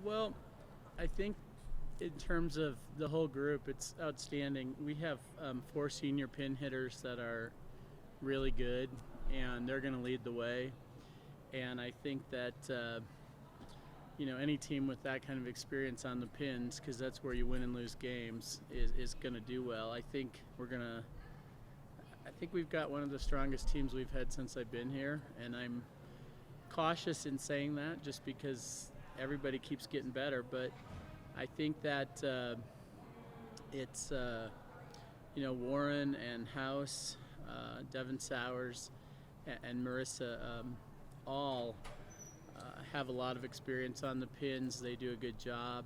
Well, I think in terms of the whole group, it's outstanding. We have four senior pin hitters that are really good, and they're going to lead the way. And I think that any team with that kind of experience on the pins, because that's where you win and lose games, is going to do well. I think we've got one of the strongest teams we've had since I've been here, and I'm cautious in saying that just because everybody keeps getting better. But I think that it's Warren and House, Devin Sowers, and Marissa all have a lot of experience on the pins. They do a good job.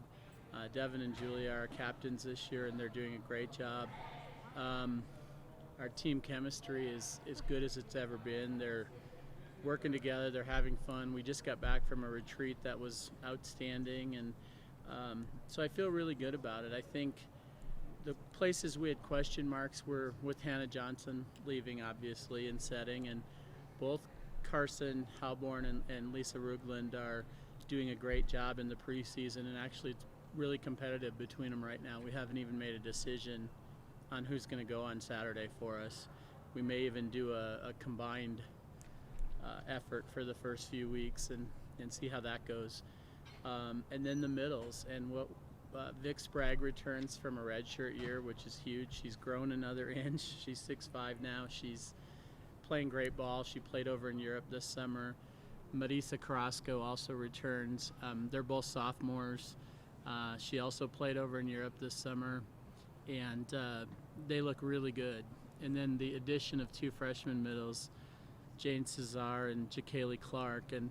Devin and Julia are captains this year, and they're doing a great job. Our team chemistry is as good as it's ever been. They're working together. They're having fun. We just got back from a retreat that was outstanding, and so I feel really good about it. I think the places we had question marks were with Hannah Johnson leaving, obviously, and setting, and both Carson Halborn and Lisa Rugland are doing a great job in the preseason, and actually it's really competitive between them right now. We haven't even made a decision on who's going to go on Saturday for us. We may even do a combined effort for the first few weeks and see how that goes. And then the middles, and what Vic Sprague returns from a redshirt year, which is huge. She's grown another inch. She's 6'5" now. She's playing great ball. She played over in Europe this summer. Marisa Carrasco also returns. They're both sophomores. She also played over in Europe this summer, and they look really good. And then the addition of two freshman middles, Jane Cesar and Jacaylee Clark, and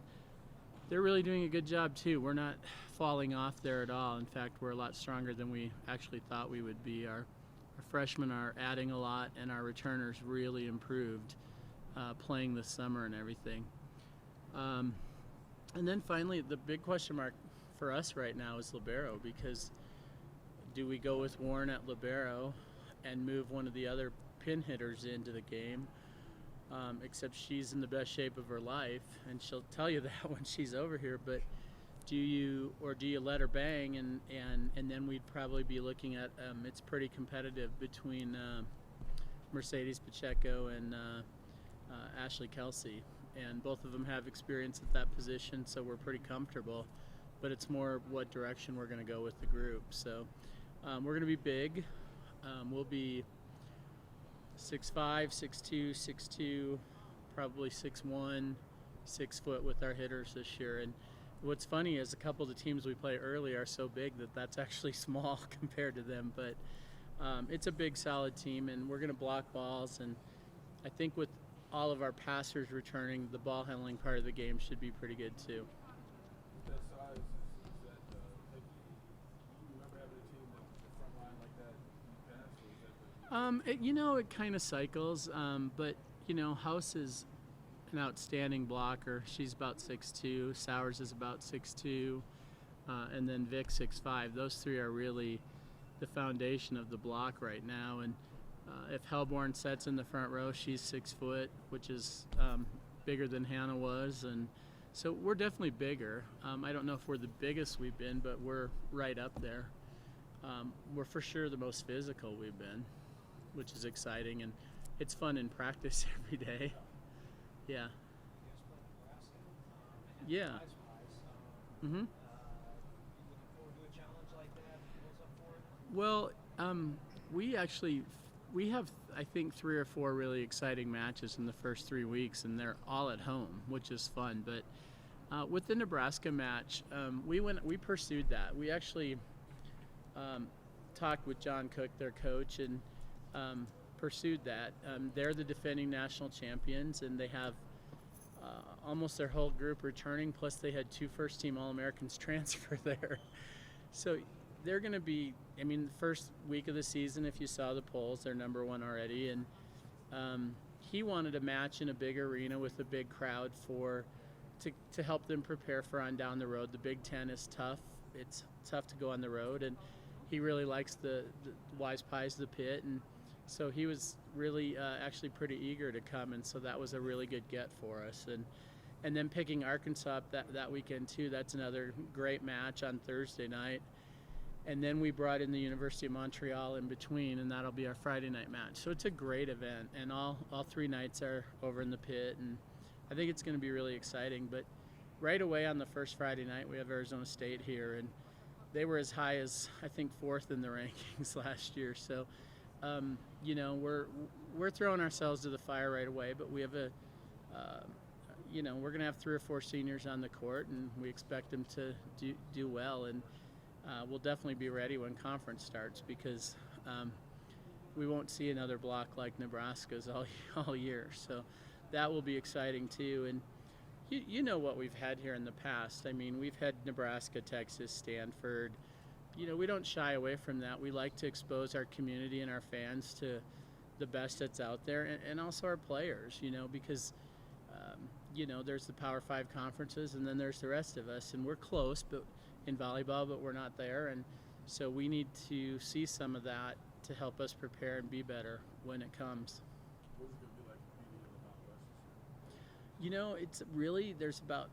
they're really doing a good job too. We're not falling off there at all. In fact, we're a lot stronger than we actually thought we would be. Our freshmen are adding a lot, and our returners really improved playing this summer and everything. And then finally, the big question mark for us right now is libero, because do we go with Warren at libero and move one of the other pin hitters into the game? Except she's in the best shape of her life, and she'll tell you that when she's over here. But do you let her bang, and then we'd probably be looking at it's pretty competitive between Mercedes Pacheco and Ashley Kelsey, and both of them have experience at that position, so we're pretty comfortable. But it's more what direction we're going to go with the group. So we're going to be big. We'll be 6'5", 6'2", 6'2", probably 6'1", 6 foot with our hitters this year. And what's funny is a couple of the teams we play early are so big that that's actually small compared to them. But it's a big, solid team, and we're going to block balls. And I think with all of our passers returning, the ball handling part of the game should be pretty good too. That size, is that like, you remember having a team that the front line like that in the past, or is that the It kind of cycles, but House is an outstanding blocker. She's about 6'2", Sowers is about 6'2", and then Vic 6'5". Those three are really the foundation of the block right now. And if Halborn sets in the front row, she's 6 foot, which is bigger than Hannah was, and so we're definitely bigger. I don't know if we're the biggest we've been, but we're right up there. We're for sure the most physical we've been, which is exciting, and it's fun in practice every day. Yeah. Yeah. Mm-hmm. Well, we have, I think, 3 or 4 really exciting matches in the first 3 weeks, and they're all at home, which is fun. But with the Nebraska match, we pursued that. We actually talked with John Cook, their coach, and pursued that. They're the defending national champions, and they have almost their whole group returning, plus they had 2 first-team All-Americans transfer there. So they're going to be, the first week of the season, if you saw the polls, they're number 1 already. And he wanted a match in a big arena with a big crowd to help them prepare for on down the road. The Big Ten is tough. It's tough to go on the road, and he really likes the Wise Pies, the Pit, and so he was really actually pretty eager to come, and so that was a really good get for us. And and then picking Arkansas up that weekend too. That's another great match on Thursday night. And then we brought in the University of Montreal in between, and that'll be our Friday night match. So it's a great event, and all 3 nights are over in the pit, and I think it's going to be really exciting. But right away on the first Friday night, we have Arizona State here, and they were as high as, I think, 4th in the rankings last year. So, you know, we're throwing ourselves to the fire right away, but we have you know, we're going to have 3 or 4 seniors on the court, and we expect them to do well. And we'll definitely be ready when conference starts, because we won't see another block like Nebraska's all year. So that will be exciting too. And you know what we've had here in the past. I mean, we've had Nebraska, Texas, Stanford. You know, we don't shy away from that. We like to expose our community and our fans to the best that's out there, and also our players, you know, because you know, there's the Power 5 conferences, and then there's the rest of us, and we're close but in volleyball, but we're not there. And so we need to see some of that to help us prepare and be better when it comes. What is it going to be like competing in the Mountain West? You know, it's really, there's about,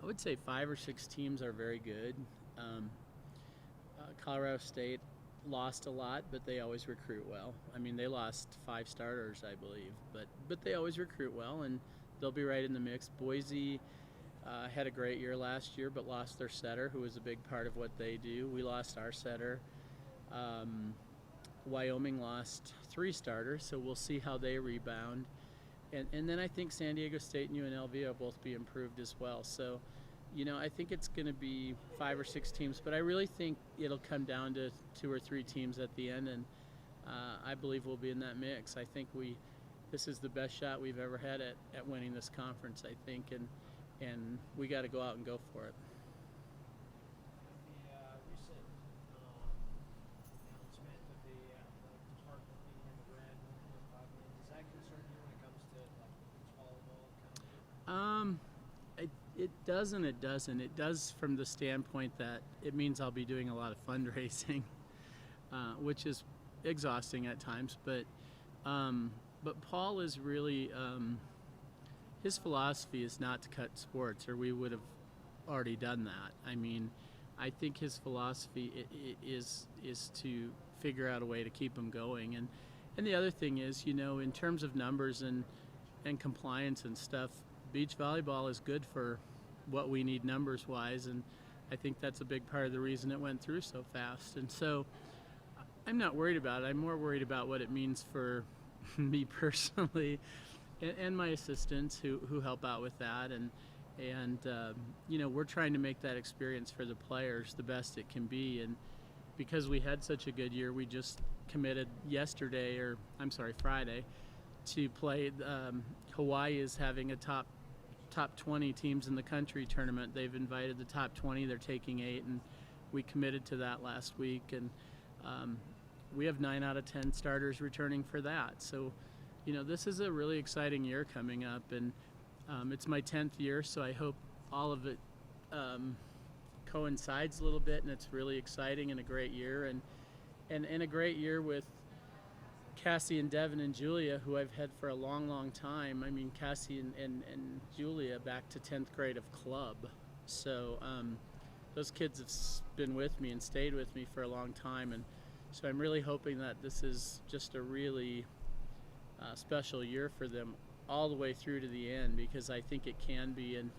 I would say 5 or 6 teams are very good. Colorado State lost a lot, but they always recruit well. I mean, they lost 5 starters, I believe, but they always recruit well, and they'll be right in the mix. Boise had a great year last year, but lost their setter, who was a big part of what they do. We lost our setter. Wyoming lost 3 starters, so we'll see how they rebound. And then I think San Diego State and UNLV will both be improved as well. So, you know, I think it's going to be 5 or 6 teams, but I really think it'll come down to 2 or 3 teams at the end, and I believe we'll be in that mix. I think this is the best shot we've ever had at winning this conference, I think, and we got to go out and go for it. The recent announcement of the department being in the red, does that concern you when it comes to like beach volleyball kind of? It does and it doesn't. It does from the standpoint that it means I'll be doing a lot of fundraising, which is exhausting at times. But Paul is really, his philosophy is not to cut sports, or we would have already done that. I mean, I think his philosophy is to figure out a way to keep them going. And the other thing is, you know, in terms of numbers and compliance and stuff, beach volleyball is good for what we need numbers-wise, and I think that's a big part of the reason it went through so fast. And so I'm not worried about it. I'm more worried about what it means for me personally and my assistants who help out with that. And you know, we're trying to make that experience for the players the best it can be. And because we had such a good year, we just committed Friday, to play. Hawaii is having a top 20 teams in the country tournament. They've invited the top 20. They're taking 8, and we committed to that last week. And we have 9 out of 10 starters returning for that. So, you know, this is a really exciting year coming up, and it's my 10th year, so I hope all of it coincides a little bit, and it's really exciting and a great year, and a great year with Cassie and Devin and Julia, who I've had for a long, long time. I mean, Cassie and Julia back to 10th grade of club. So those kids have been with me and stayed with me for a long time. And so I'm really hoping that this is just a really special year for them all the way through to the end, because I think it can be. And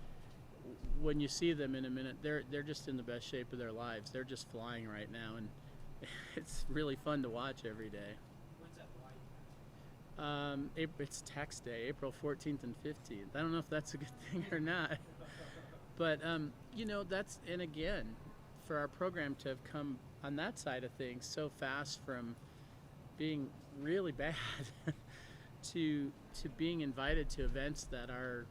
when you see them in a minute, they're just in the best shape of their lives. They're just flying right now, and it's really fun to watch every day. It's tax day, April 14th and 15th. I don't know if that's a good thing or not. But, you know, and again, for our program to have come on that side of things so fast from being really bad to being invited to events that are,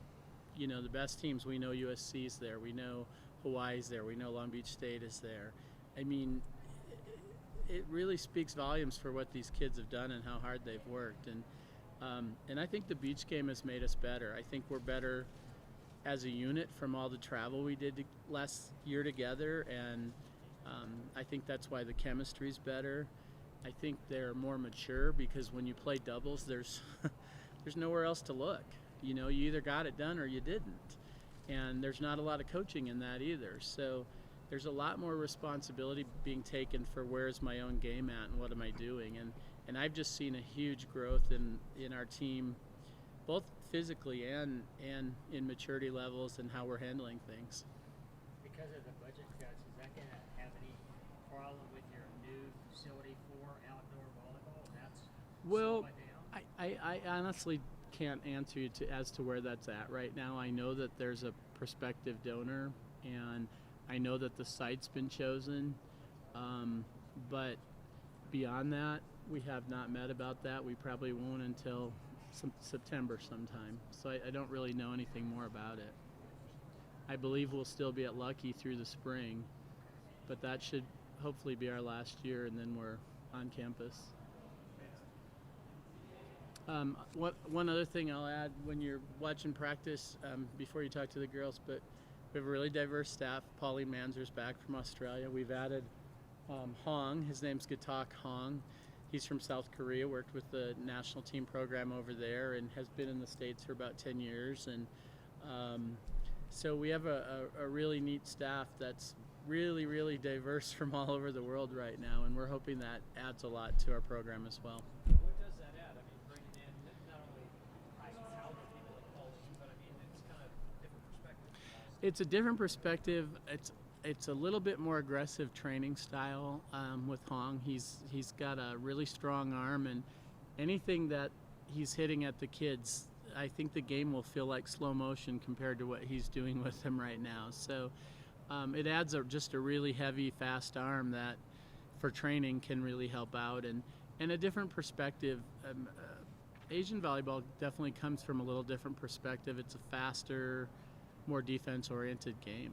you know, the best teams. We know USC's there. We know Hawaii's there. We know Long Beach State is there. I mean, it really speaks volumes for what these kids have done and how hard they've worked. And I think the beach game has made us better. I think we're better as a unit from all the travel we did last year together, and I think that's why the chemistry's better. I think they're more mature, because when you play doubles, there's nowhere else to look. You know, you either got it done or you didn't. And there's not a lot of coaching in that either. So there's a lot more responsibility being taken for where's my own game at and what am I doing. And I've just seen a huge growth in our team, both physically and in maturity levels and how we're handling things. Because of the budget cuts, is that going to have any problem with your new facility for outdoor volleyball? That's Well, slowing down? I honestly can't answer you as to where that's at right now. I know that there's a prospective donor, and I know that the site's been chosen, but beyond that, we have not met about that. We probably won't until September sometime, so I don't really know anything more about it. I believe we'll still be at Lucky through the spring, but that should hopefully be our last year, and then we're on campus. One other thing I'll add when you're watching practice, before you talk to the girls, but we have a really diverse staff. Pauline Manzer's back from Australia. We've added Hong. His name's Gatak Hong. He's from South Korea, worked with the national team program over there, and has been in the States for about 10 years. And so we have a really neat staff that's really, really diverse from all over the world right now, and we're hoping that adds a lot to our program as well. So what does that add? I mean, bringing in not only high-caliber people like Pauline, but I mean, it's kind of different perspective. It's a different perspective. It's a little bit more aggressive training style with Hong. He's got a really strong arm, and anything that he's hitting at the kids, I think the game will feel like slow motion compared to what he's doing with them right now. So it adds just a really heavy, fast arm that for training can really help out, and a different perspective. Asian volleyball definitely comes from a little different perspective. It's a faster, more defense-oriented game.